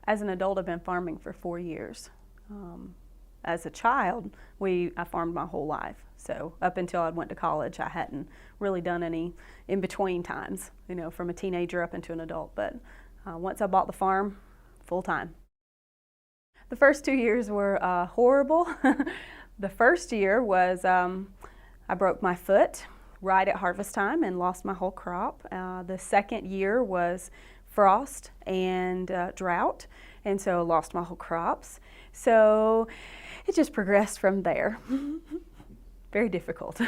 As an adult, I've been farming for 4 years. As a child, I farmed my whole life. So up until I went to college, I hadn't really done any in between times, you know, from a teenager up into an adult. But once I bought the farm, full time. The first 2 years were horrible. The first year was I broke my foot right at harvest time and lost my whole crop. The second year was frost and drought, and so lost my whole crops. So it just progressed from there. Very difficult.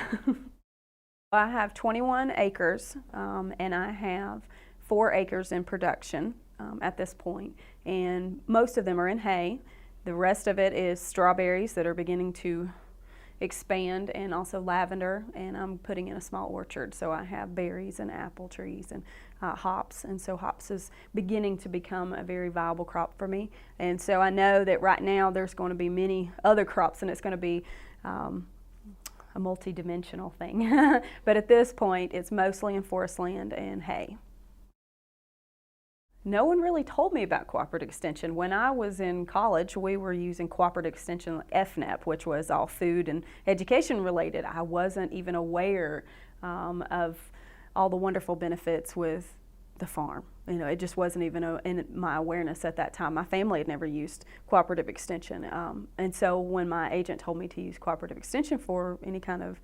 I have 21 acres and I have 4 acres in production at this point, and most of them are in hay. The rest of it is strawberries that are beginning to expand, and also lavender, and I'm putting in a small orchard, so I have berries and apple trees and hops, and so hops is beginning to become a very viable crop for me. And so I know that right now there's going to be many other crops, and it's going to be a multi-dimensional thing. But at this point, it's mostly in forest land and hay. No one really told me about Cooperative Extension. When I was in college, we were using Cooperative Extension FNEP, which was all food and education related. I wasn't even aware of all the wonderful benefits with the farm. You know, it just wasn't even in my awareness at that time. My family had never used Cooperative Extension. And so when my agent told me to use Cooperative Extension for any kind of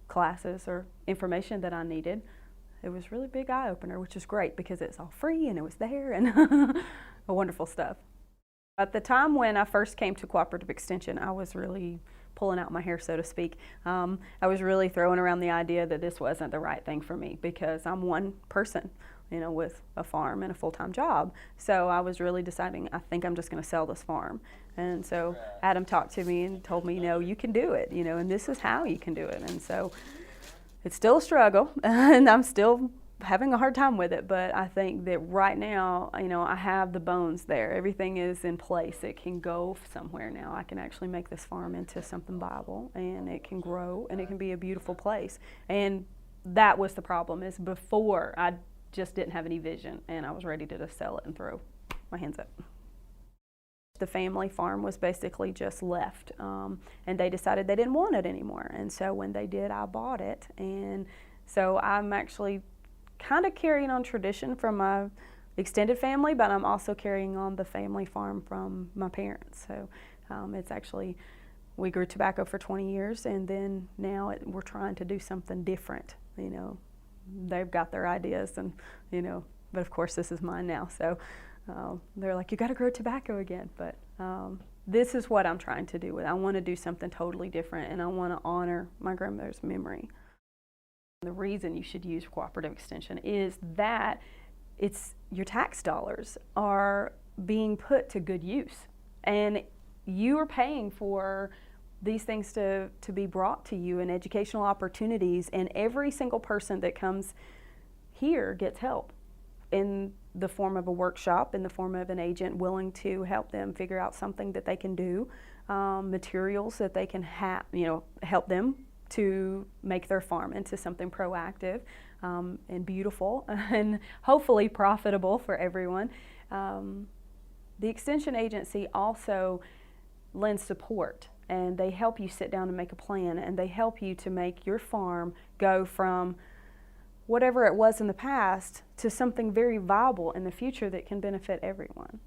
classes or information that I needed, it was really a big eye-opener, which is great because it's all free and it was there and wonderful stuff. At the time when I first came to Cooperative Extension, I was really pulling out my hair, so to speak. I was really throwing around the idea that this wasn't the right thing for me because I'm one person, you know, with a farm and a full-time job. So I was really deciding, I think I'm just going to sell this farm. And so Adam talked to me and told me, you know, you can do it, you know, and this is how you can do it. And so it's still a struggle, and I'm still having a hard time with it, but I think that right now, you know, I have the bones there. Everything is in place. It can go somewhere now. I can actually make this farm into something viable, and it can grow, and it can be a beautiful place. And that was the problem, is before I just didn't have any vision, and I was ready to just sell it and throw my hands up. The family farm was basically just left, and they decided they didn't want it anymore. And so when they did, I bought it. And so I'm actually kind of carrying on tradition from my extended family, but I'm also carrying on the family farm from my parents. So it's actually, we grew tobacco for 20 years, and then now we're trying to do something different. You know, they've got their ideas, and you know, but of course this is mine now. So. They're like, you got to grow tobacco again, but this is what I'm trying to do with it. I want to do something totally different, and I want to honor my grandmother's memory. The reason you should use Cooperative Extension is that your tax dollars are being put to good use, and you are paying for these things to be brought to you, and educational opportunities, and every single person that comes here gets help in the form of a workshop, in the form of an agent willing to help them figure out something that they can do, materials that they can have, you know, help them to make their farm into something proactive and beautiful and hopefully profitable for everyone. The Extension Agency also lends support, and they help you sit down and make a plan, and they help you to make your farm go from whatever it was in the past to something very viable in the future that can benefit everyone.